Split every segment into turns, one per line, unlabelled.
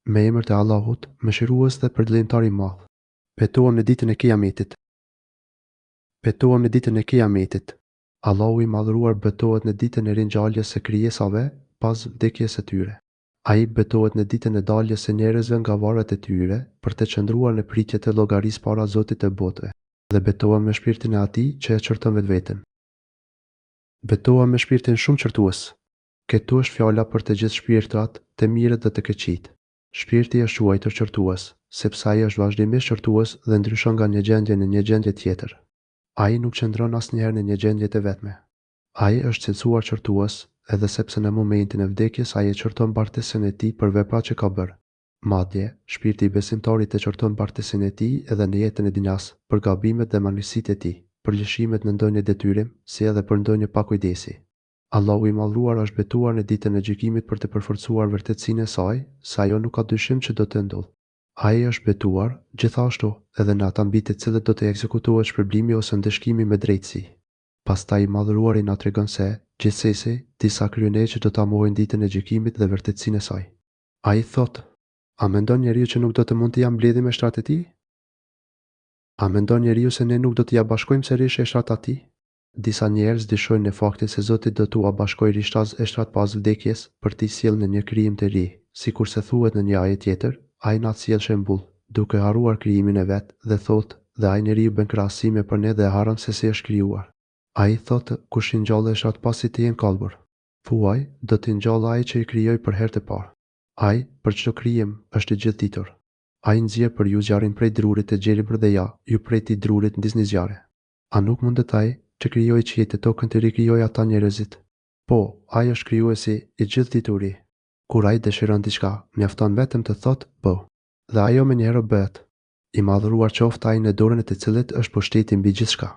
Me emër të Allahut, mëshirues dhe përditëtar i madh. Betohem në ditën e Kiametit. Betohem në ditën e Kiametit. Allahu i madhëruar betohet në ditën e ringjalljes së krijesave pas vdekjes së tyre. Ai betohet në ditën e daljes së njerëzve nga varret e tyre për të qëndruar në pritje të llogarisë para Zotit të botëve. Dhe betohem me shpirtin e atij që e çorton vetveten. Betohem me shpirtin shumë çortues. Këtu është fjala për të gjithë shpirtrat, të mirët dhe të këqijt. Shpirti është quajtur çortues, sepse ai është vazhdimisht çortues dhe ndryshon nga një gjendje në një gjendje tjetër. Ai nuk qëndron asnjëherë në një gjendje të vetme. Ai është cilësuar çortues, edhe sepse në momentin e vdekjes ai e çorton bartësinë e tij për veprat që ka bërë. Madje, shpirti i besimtarit e çorton bartësinë e tij edhe në jetën e dinjas, për gabimet dhe manjësitë e tij, për lëshimet në ndonjë detyrim, si edhe për ndonjë pakujdesi. Allahu i madhruar është betuar në ditën e gjykimit për të përforcuar vërtetësinë e saj, se ajo nuk ka dyshim që do të ndodhë. Ai është betuar, gjithashtu, edhe në ata mbi të cilët do të ekzekutohet shpërblimi ose ndëshkimi me drejtësi. Pastaj i madhruari na tregon se, gjithsesi, disa kryeneqë do ta mohojnë ditën e gjykimit dhe vërtetësinë e saj. Ai thotë: A mendon njeriu që nuk do të mund të jam mbledhur me shtrat e tij? A mendon njeriu se ne nuk do t'i bashkojmë sërish eshtrat atij? Disa njerëz dyshojnë në faktin se Zoti do t'u bashkojë rishtraz eshtrat pas vdekjes për t'i sjellë në një krijim të ri, sikurse thuhet në një ajet tjetër, ai na sjell shembull, duke harruar krijimin e vet dhe thotë, dhe ai njeriu bën krahasime për ne dhe harron se si është krijuar. Ai thotë, kush i ngjall eshtrat pasi të jenë kalbur? Thuaj, do t'i ngjall ai që i krijoi për herë të parë. Ai, për çdo krijim, është i gjithditur. Ai nxjerr për ju zjarrin prej drurit të gjelbër dhe ja, ju prej t'i drurit ndisni zjarre. A nuk mundet ai që krijoi qiejt e tokën të rikrijoj ata njerëzit? Po, ai është krijuesi i gjithdituri. Kur ai dëshiron diçka, mjafton vetëm të thotë po, dhe ajo menjëherë bëhet. I madhëruar qoftë ai në dorën e të cilit është pushteti mbi gjithçka.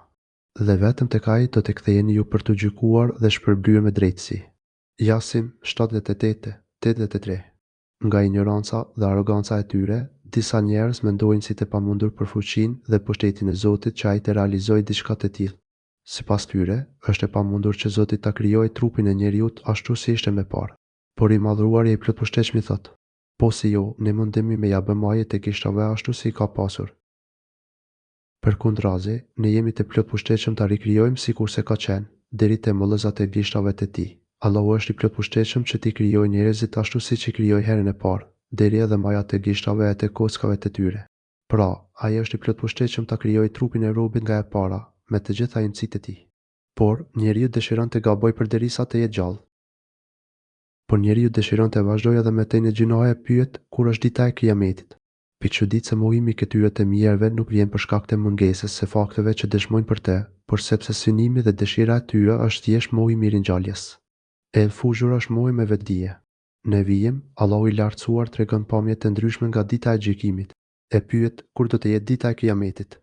Dhe vetëm tek ai do të ktheheni ju për të gjykuar dhe shpërblyer me drejtësi. Jasim 78:83. Nga ignoranca dhe arroganca e tyre, disa njerëz mendojnë si të pamundur për fuqinë dhe pushtetin e Zotit që ai të realizojë diçka të tillë. Sipas tyre, është e pamundur që Zoti ta krijojë trupin e njeriut ashtu si ishte më parë. Por i madhruari i plot pushteshmi thotë: Po si jo, ne mundemi me ja bëmë ajet e gishtave ashtu si ka pasur. Përkundrazi, ne jemi të plot pushteshëm ta rikrijojmë sikurse ka qenë, deri te mollëzat e gishtave të tij. Allahu është i plot pushteshëm që t'i krijojë njerëzit ashtu siç i krijoi herën e parë, deri edhe majat e gishtave e të kockave të tyre. Pra, ai është i plot pushteshëm ta krijojë trupin e robit nga e para, me të gjitha imësitë e tij. Por, njeriu dëshiron të gabojë përderisa të jetë gjallë. Por njeriu dëshiron të vazhdojë edhe me të një gjinohe pyet kur është dita e Kiametit. Pikëçuditse mohimi i këtyre të mirëve nuk vjen për shkak të mungesës së fakteve që dëshmojnë për të, por sepse synimi dhe dëshira e tyre është thjesht mohimi i ringjalljes. El Fujur është mohi me vetdije. Në vijim, Allahu i lartësuar tregon pamje të ndryshme nga dita e gjykimit. E pyet kur do të jetë dita e Kiametit.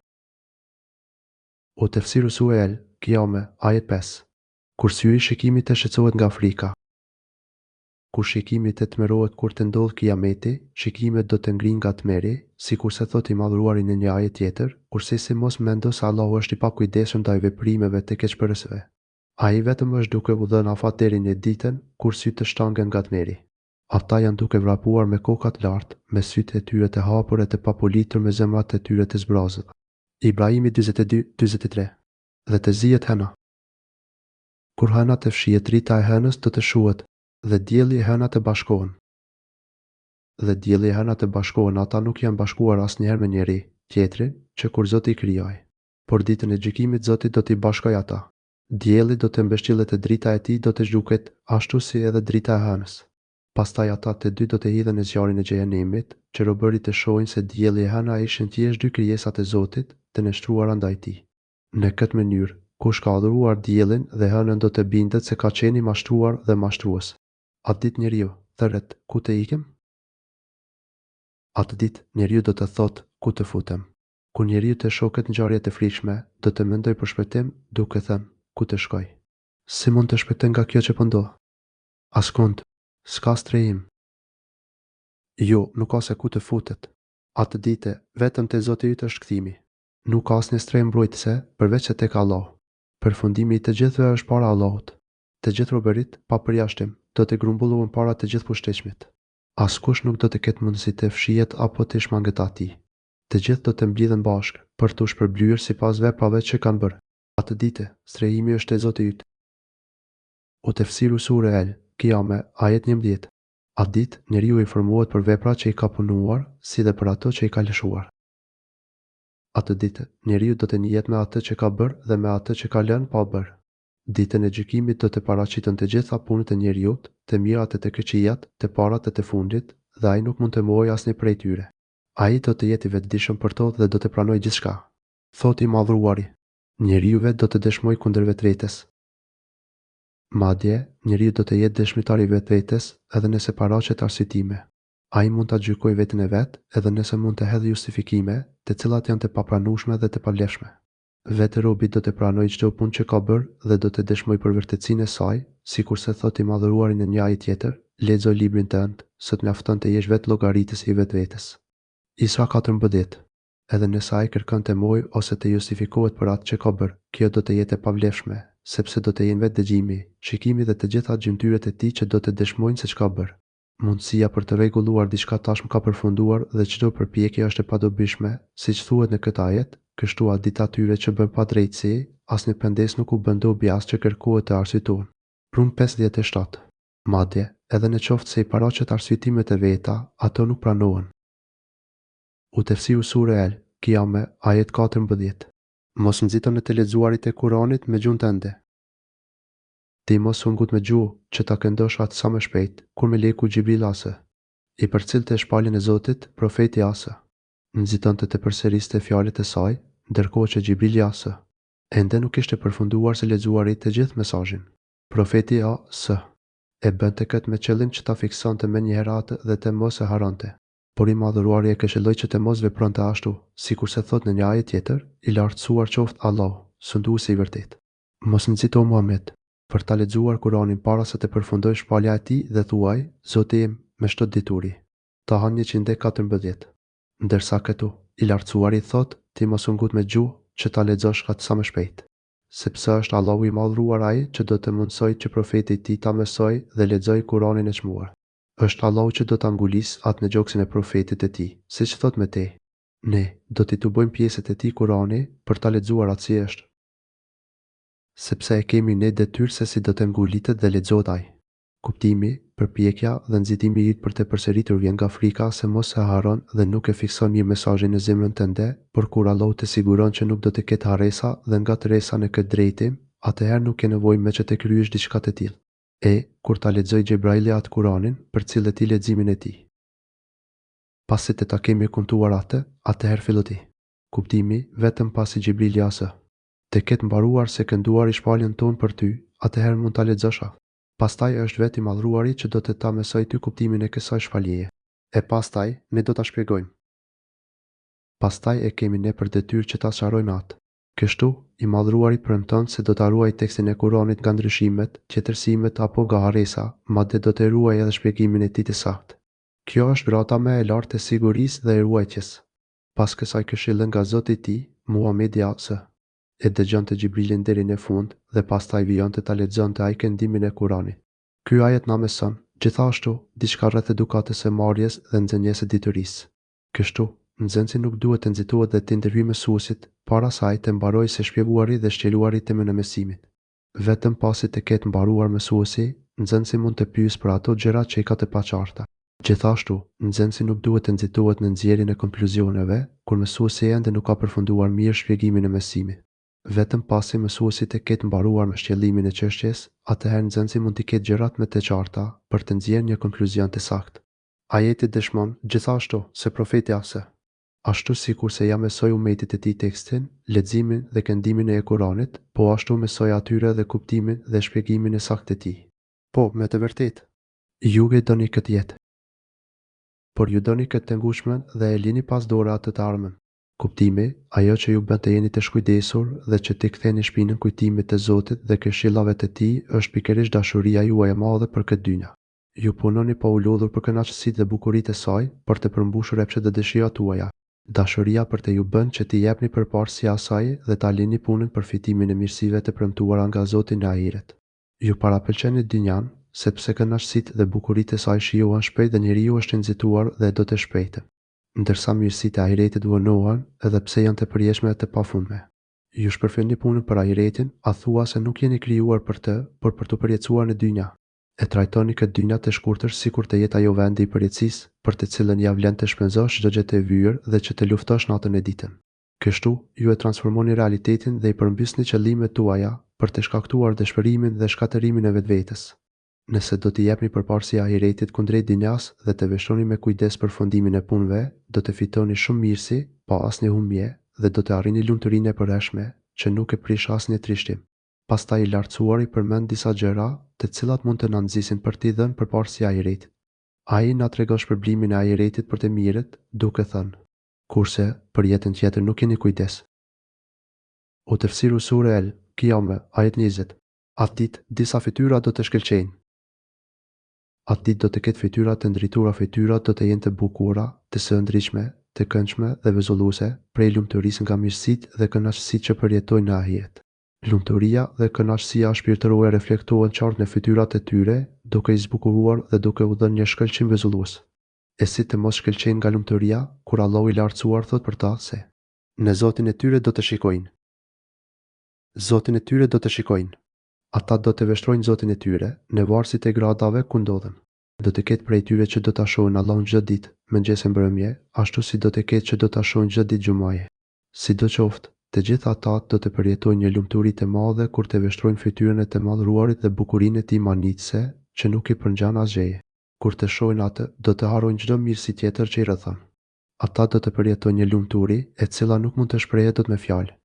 O tefsiru Suel, Kiame, ajet 5. Kur syri shikimit të shqetësohet nga frika. Kur shikimi të tmerohet kur të ndodh Kiameti, shikimet do të ngrinë nga tmeri, sikurse thot i madhruari në një ajet tjetër, kurse si mos mendo se Allahu është i pakujdesshëm ndaj veprimeve të keqbërësve. Ai vetëm është duke u dhënë afat deri në ditën kur sytë të shtangen nga tmeri. Ata janë duke vrapuar me kokat lart, me sytë e tyre të hapur e të papolitur me zemrat e tyre të zbrazur. Ibrahimi 42:43. Dhe të zihet hëna. Kur hëna të fshihet drita e hënës do të shuhet, dhe dielli e hëna të bashkohen. Dhe dielli e hëna të bashkohen, ata nuk janë bashkuar asnjëherë me njeri tjetrin që kur Zoti i krijoi. Por ditën e gjykimit Zoti do t'i bashkojë ata. Dielli do të mbështillet e drita e tij do të zhduket ashtu si edhe drita e hënës. Pastaj ata të dy do të hidhen në zjarrin e xhenemit, që robërit të shohin se dielli e hëna ishin thjesht dy krijesat e Zotit të nështruara ndaj tij. Në këtë mënyrë, kush ka adhuruar diellin dhe hënën do të bindet se ka qenë i mashtruar dhe mashtrues. Atë ditë njeriu thërret, ku të ikem? Atë ditë njeriu do të thotë, ku të futem? Kur njeriu të shohë këtë ngjarje të frikshme, do të mendoj për shpëtim, duke thënë, ku të shkoj? Si mund të shpëtoj nga kjo që po ndodh? Askund, s'ka strehim. Jo, nuk ka se ku të futet. Atë ditë vetëm te Zoti yt është kthimi. Nuk ka asnjë strehim mbrojtëse përveç se tek Allah. Përfundimi i të gjithëve është para Allahut. Të gjithë robërit, pa përjashtim, do të grumbullohen para të gjithë pushteshmit. Askush nuk do të ketë mundësi të fshihet apo të shmangët atij. Të gjithë do të mblidhen bashkë për t'u shpërblyer sipas veprave që kanë bërë. Atë ditë, strehimi është e Zotit yt. U tefsiru sure El, Kiame, ajet 11. Atë ditë, njeriu informohet për veprat që i ka punuar, si dhe për ato që i ka lëshuar. Atë ditë, njeriu do të njihet me atë që ka bërë dhe me atë që ka lënë pa bërë. Ditën e gjykimit do të paraqiten të gjitha punët e njeriut, të mirat e të këqijat, të parat e të fundit, dhe ai nuk mund të mohojë asnjë prej tyre. Ai do të jetë i vetëdijshëm për to dhe do të pranojë gjithçka. Thot i Madhruari, njeriu vetë do të dëshmojë kundër vetvetes. Madje, njeriu do të jetë dëshmitar i vetvetes edhe nëse paraqet arsyetime. Ai mund ta gjykojë veten e vet, edhe nëse mund të hedhë justifikime, të cilat janë të papranueshme dhe të pavlefshme. Vetë robi do të pranojë çdo punë që ka bërë dhe do të dëshmojë për vërtetësinë e saj, sikurse thot i Madhruari në një ajet tjetër, lexoj librin tënd, sot mjafton të jesh vetë llogaritës i vetvetes. Isra 14. Edhe nëse ai kërkon të mojë ose të justifikohet për atë që ka bërë, kjo do të jetë e pavlefshme, sepse do të jenë vetë dëgjimi, shikimi dhe të gjitha gjymtyrët e tij që do të dëshmojnë se çka bërë. Mundësia për të rregulluar diçka tashmë ka përfunduar dhe çdo përpjekje është e padobishme, siç thuhet në këtë ajet, kështu a ditë atyre që bën padrejtësi, asnjë pendes nuk u bën dobi as që kërkohet të arsyetohen. Rum 57. Madje, edhe në qoftë se i paraqet arsyetimet e veta, ato nuk pranohen. U tefsiru sure El, Kiame, ajet 14. Mos nxito në të lexuarit e Kuranit me gjuhën tënde. Ti mos u ngut me gjuhë që ta këndosh atë sa më shpejt, kur meleku Xhibril asë. I përcillte shpalljen e Zotit, profeti asë. Nxitonte të përsëriste fjalët e saj, ndërkohë që Xhibrili asë. Ende nuk ishte përfunduar se lexuari të gjithë mesazhin. Profeti asë e bënte këtë me qëllim që ta fiksonte menjëherë atë dhe të mos e harronte. Por i Madhëruari e këshilloi që të mos vepronte ashtu, sikurse thot në një ajet tjetër, i lartësuar qoftë Allahu, sunduesi i vërtetë. Mos nxito Muhammed, për ta lexuar Kuranin para se të përfundoj shpallja e tij dhe thuaj, Zoti im, me çdo dituri. Tahan 114. Ndërsa këtu, i lartësuari thot, ti mos u ngut me gjuhë që ta lexosh atë sa më shpejt, sepse është Allahu i Madhëruar ai që do të mundsoj që profeti i tij ta mësoj dhe lexoj Kuranin e çmuar. Është Allahu që do ta ngulis atë në gjoksin e profetit e tij, siç thot me te. Ne do t'i tubojmë pjesët e tij Kurani për ta lexuar atë si është. Sepse e kemi ne detyrë se si do të ngulitet dhe lexohet ai. Kuptimi, përpjekja dhe nxitimi i tij për të përsëritur vjen nga frika se mos e harron dhe nuk e fikson mirë mesazhin në zemrën tënde, por kur Allahu të siguron që nuk do të ketë harresa dhe ngatëresa në këtë drejtim, atëherë nuk ke nevojë me që të kryesh diçka të tillë. Kur ta lexoj Xhebraili atë Kuranin, përcillet i leximin e tij. Pasi të ta kemi kuptuar atë, atëherë fillo ti. Kuptimi vetëm pasi Xhibrili asë. Të ketë mbaruar se kënduar i shpalljen tonë për ty, atëherë mund ta lexosh. Pastaj është vetë i Madhëruari që do të ta mësoj ty kuptimin e kësaj shpalljeje. E pastaj ne do ta shpjegojmë. Pastaj e kemi ne për detyrë që ta sqarojmë atë. Kështu, i Madhëruari premton se do ta ruajë tekstin e Kuranit nga ndryshimet, qetërsimet apo nga harresa, madje do të ruajë edhe shpjegimin e tij të saktë. Kjo është grata më e lartë e sigurisë dhe e ruajtjes. Pas kësaj këshille nga Zoti i tij, Muhamedi asë e dëgjonte Xhibrilin deri në fund dhe pastaj vijonte ta lexonte ai këndimin e Kuranit. Ky ajet na mëson, gjithashtu, diçka rreth edukatës së marrjes dhe nxënjes së diturisë. Kështu, nxënësi nuk duhet të nxitohet dhe të ndërhyjë mësuesit para saj të mbarojë së shpjeguari dhe shqeluari temën e mësimit. Vetëm pasi të ketë mbaruar mësuesi, nxënësi mund të pyesë për ato gjërat që i ka të paqarta. Gjithashtu, nxënësi nuk duhet të nxitohet në nxjerrjen e konkluzioneve kur mësuesi ende nuk ka përfunduar mirë shpjegimin e mësimit. Vetëm pasi mësuesi të ketë mbaruar me shqellimin e çështjes, atëherë nxënësi mund të ketë gjërat më të qarta për të nxjerrë një konkluzion të saktë. Ajeti dëshmon gjithashtu se profeti asë, ashtu sikur se ja mësoi umetit e tij tekstin, leximin dhe këndimin e Kuranit, po ashtu mësoi atyre dhe kuptimin dhe shpjegimin e saktë të tij. Po, me të vërtetë, ju e doni këtë jetë. Por ju doni këtë të ngushmen dhe e lini pas dore atë të armën. Kuptimi, ajo që ju bën të jeni të shkujdesur dhe që t'i ktheni shpinën kujtimit të Zotit dhe këshillave të tij është pikërisht dashuria juaj e madhe për këtë dynja. Ju punoni pa u lodhur për kënaqësitë dhe bukuritë e saj, për të përmbushur epshet dhe dëshirat tuaja. Dashuria për të ju bën që t'i jepni përparësi asaj dhe ta lini punën për fitimin e mirësive të premtuara nga Zoti në ahiret. Ju parapëlqeni dynjan, sepse kënaqësitë dhe bukuritë e saj shijohen shpejt dhe njeriu është i nxituar dhe do të shpejtë. Ndërsa mirësitë e ahiretit vonohen edhe pse janë të përjeshme e të pafundme. Ju shpërfillni punën për ahiretin, a thua se nuk jeni krijuar për të, por për të përjetësuar në dynja. E trajtoni këtë dynja të shkurtër sikur të jetë ajo vendi i përjetësisë, për të cilën ja vlen të shpenzosh çdo gjë të vyer dhe që të luftosh natën e ditën. Kështu, ju e transformoni realitetin dhe i përmbysni qëllimet tuaja për të shkaktuar dëshpërimin dhe shkatërimin e vetvetes. Nëse do t'i jepni përparësi ahiretit kundrejt dynjas dhe të veshoni me kujdes përfundimin e punëve, do të fitoni shumë mirësi, pa asnjë humbje, dhe do të arrini lumturinë e përhershme, që nuk e prish asnjë trishtim. Pastaj i lartësuari përmend disa gjëra, të cilat mund të na nxisin për t'i dhënë përparësi ahiretit. Ai na tregon shpërblimin e ahiretit për të mirët, duke thënë: kurse për jetën tjetër nuk keni kujdes. O tefsiru sure El, Kiyame, ajet 20. Atë ditë disa fytyra do të shkëlqejnë. Atë ditë do të ketë fytyra të ndritura, fytyrat do të jenë të bukura, të sëndritshme, të këndshme dhe vezulluese, prej lumturisë nga mirësitë dhe kënaqësitë që përjetojnë në ahiret. Lumturia dhe kënaqësia shpirtërore reflektohen qartë në fytyrat e tyre, duke i zbukuruar dhe duke u dhënë një shkëlqim vezullues. E si të mos shkëlqejnë nga lumturia, kur Allahu i lartësuar thot për ta se: në Zotin e tyre do të shikojnë. Zotin e tyre do të shikojnë. Ata do të veshtrojnë Zotin e tyre, në varësit e gradave ku ndodhen. Do të ketë prej tyre që do ta shohin Allahun çdo ditë, mëngjes e mbrëmje, ashtu si do të ketë që do ta shohin çdo ditë xumaje. Sidoqoftë, të gjithë ata do të përjetojnë një lumturi të madhe kur të veshtrojnë fytyrën e të madhruarit dhe bukurinë e tij manitse, që nuk i përngjan asgjëje. Kur të shohin atë, do të harrojnë çdo mirësi tjetër që i rrethon. Ata do të përjetojnë një lumturi e cila nuk mund të shprehet dot me fjalë.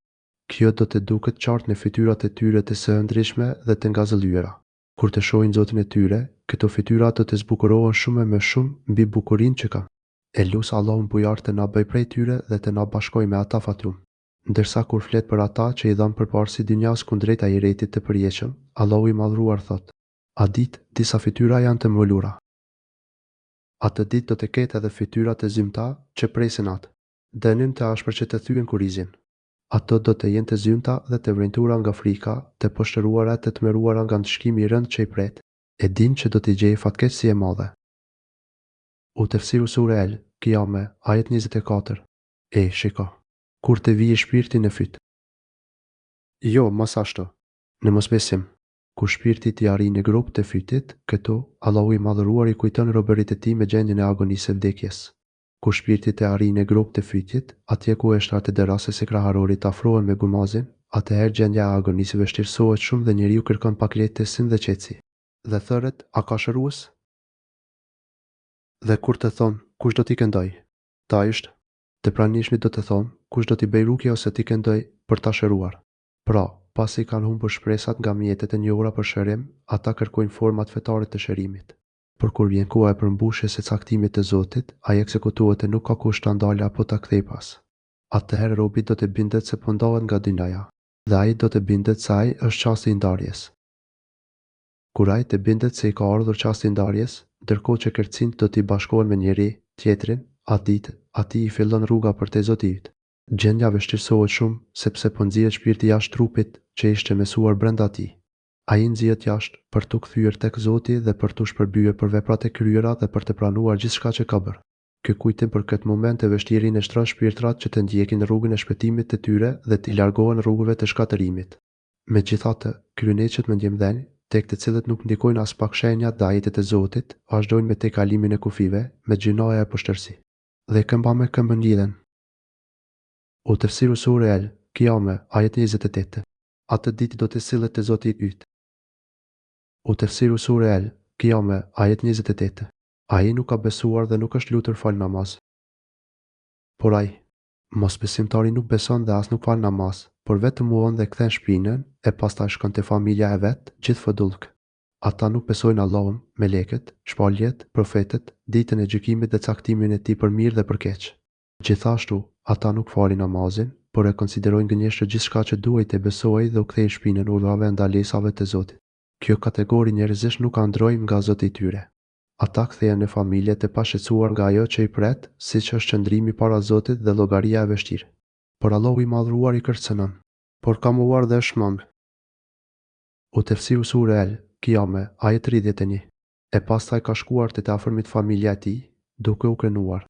Kjo do të duket qartë në fytyrat e tyre të sëndritshme dhe të ngazëllyera. Kur të shohin Zotin e tyre, këto fytyra do të zbukurohen shumë më shumë mbi bukurinë që kanë. E lut Allahun bujar të na bëj prej tyre dhe të na bashkojë me ata fatrum. Ndërsa kur flet për ata që i dhan përparësi dynjas kundrejt ahiretit të përjetshëm, Allahu i madhruar thot: a ditë disa fytyra janë të mbulura. Atë ditë do të ketë edhe fytyra të zymta që presin atë, dënim të ashpër që të thyen kurizin. Ato do të jenë të zymta dhe të vrentura nga frika, të poshtëruara, të tmerruara nga ndëshkimi i rënd që i pret. E din që do t'i gjejë fatkeqësi e madhe. U tefsiru sure El, Kiyame, ajet 24. Shiko, kur të vijë shpirti në fyt. Jo, mos ashtu. Në mosbesim, kur shpirti t'i arrijë në grup të fytit, këtu Allahu i madhëruar i kujton robërit e tij me gjendjen e agonisë së vdekjes. Kur shpirti të arrijë në grup të fytit, atje ku eshtat e derases e kraharorit afrohen me gumazin, atëherë gjendja e agonisë vështirësohet shumë dhe njeriu kërkon pak lehtësi dhe qetësi. Dhe thëret, a ka shërues? Dhe kur të thonë, kush do t'i këndoj? Ta ishtë, të pranishmit do të thonë, kush do t'i bëj rukje ose t'i këndoj për ta shëruar. Pra, pasi kanë humbur shpresat nga mjetet e njohura për shërim, ata kërkojnë format fetare të shërimit. Por kur vjen koha e përmbushjes së caktimit të Zotit, ai ekzekutohet e nuk ka kusht ta ndalë apo ta kthej pas. Atëherë robi do të bindet se po ndahet nga dynjaja, dhe ai do të bindet se ai është çasti i ndarjes. Kur ai të bindet se i ka ardhur çasti i ndarjes, ndërkohë që kërcint do t'i bashkohen me njëri tjetrin, atë ditë atij i fillon rruga për te Zoti. Gjendja vështirësohet shumë sepse po nxihet shpirti jashtë trupit që ishte mësuar brenda tij. Ai nxihet jashtë për t'u kthyer tek Zoti dhe për t'u shpërbyer për veprat e kryera dhe për të pranuar gjithçka që ka bërë. Ky kujtim për këtë moment e vështirë në shtron shpirtrat që të ndjekin rrugën e shpëtimit të tyre dhe t'i largohen rrugëve të shkatërimit. Megjithatë, kryeneqët mendjemdhenj, tek të cilët nuk ndikojnë as pak shenjat dhe ajetet e Zotit, vazhdojnë me tejkalimin e kufive, me gjinoja e poshtërsi. Dhe këmba me këmbën lidhen. U tefsiru sure El, Kiyame, ajet 28. Atë ditë do të sillet te Zoti yt. U tefsiru sure El, Kiyame, ajet 28. Ai nuk ka besuar dhe nuk është lutur fal namaz. Por ai, mos besimtari nuk beson dhe as nuk fal namaz, por vetëm uon dhe kthen shpinën e pastaj shkon te familja e vet, gjithë fëdullk. Ata nuk besojnë Allahun, melekët, shpalljet, profetët, ditën e gjykimit dhe caktimin e tij për mirë dhe për keq. Gjithashtu, ata nuk falin namazin, por e konsiderojnë gënjeshtër gjithçka që duhej të besojë dhe u kthejnë shpinën urdhrave e ndalesave të Zotit. Kjo kategori njerëzish nuk ka ndrojmë nga Zoti i tyre. Ata kthehen në familje të pashqetësuar nga ajo që i pret, siç është qëndrimi para Zotit dhe llogaria e vështirë. Por Allahu i madhruar i kërcënon, por ka mohuar dhe është mangë. U tefsiru sure El, Kiame, ajet 31. E pastaj ka shkuar te të afërmit familja e tij, duke u krenuar.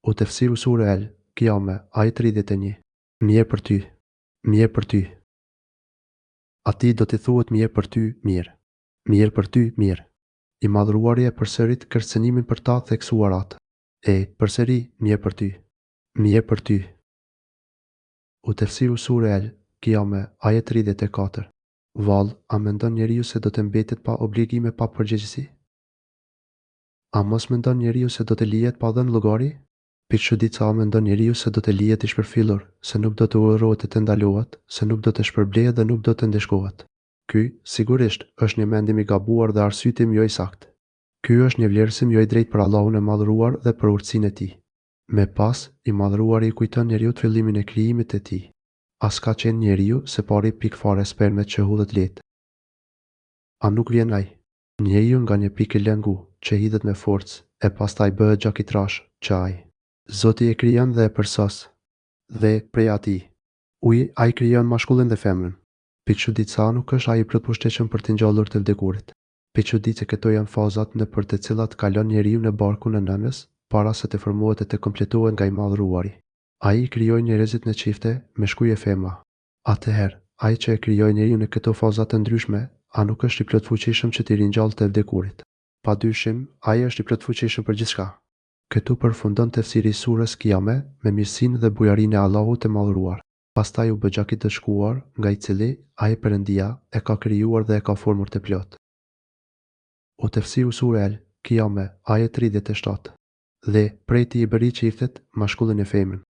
U tefsiru sure El, Kiame, ajet 31. Mirë për ty, mirë për ty. Ati do t'i thuhet mirë për ty, mirë. Mirë për ty, mirë. I madhruari e përsërit kërcënimin për ta theksuarat. Përsëri, mirë për ty. Mirë për ty. U tefsiru sure El, Kiame, ajet 34. Vallë, a mendon njeriu se do të mbetet pa obligime pa përgjegjësi? A mos mendon njeriu se do të lihet pa dhënë llogari? Pikçudica, a mendon njeriu se do të lihet i shpërfillur, se nuk do të urrërohet të ndalohet, se nuk do të shpërblehet dhe nuk do të ndeshkohet? Ky, sigurisht, është një mendim i gabuar dhe arsyetim jo i saktë. Ky është një vlerësim jo i drejtë për Allahun e madhruar dhe për urtësinë e tij. Me pas, i madhruari i kujton njeriu fillimin e krijimit të tij. As ka qenë njeriu se pari pikë fare spermet që hudhet lehtë. A nuk vjen ai? Njeriu nga një pikë lëngu, që hidhet me forcë, e pastaj bëhet gjak i trash, që ai. Zoti e krijon dhe e përsos. Dhe prej atij. Uji, ai krijon mashkullin dhe femrën. Pikçudica nuk është ai i përpushtetshëm për të ngjallur të vdekurit. Pikçudica këto janë fazat nëpër të cilat kalon njeriu në barkun e nënës, para se të formohet e të kompletohet nga i madhruari. Ai i krijoi njerëzit në çifte me shkuje femra. Atëherë, ai që e krijoi njeriu në këto faza të ndryshme, a nuk është i plotfuqishëm që t'i ringjallë të vdekurit? Padyshim, ai është i plotfuqishëm për gjithçka. Këtu përfundon tefsiri i surës Kiame me mirësinë dhe bujarinë e Allahut të madhruar. Pastaj u bë gjak i dëshkuar, nga i cili ai Perëndia e ka krijuar dhe e ka formur të plot. U tefsiru sure El, Kiame, ajet 37. Dhe prej tij i bëri çiftet, mashkullin e femrën.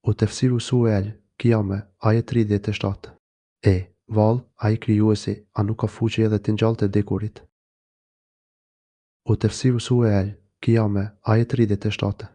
U tefsiru sure El, Kiame, ajet 37. Vallë, ai krijuesi, a nuk ka fuqi edhe të ngjallë të vdekurit? U tefsiru sure El, Kiame, ajet 37.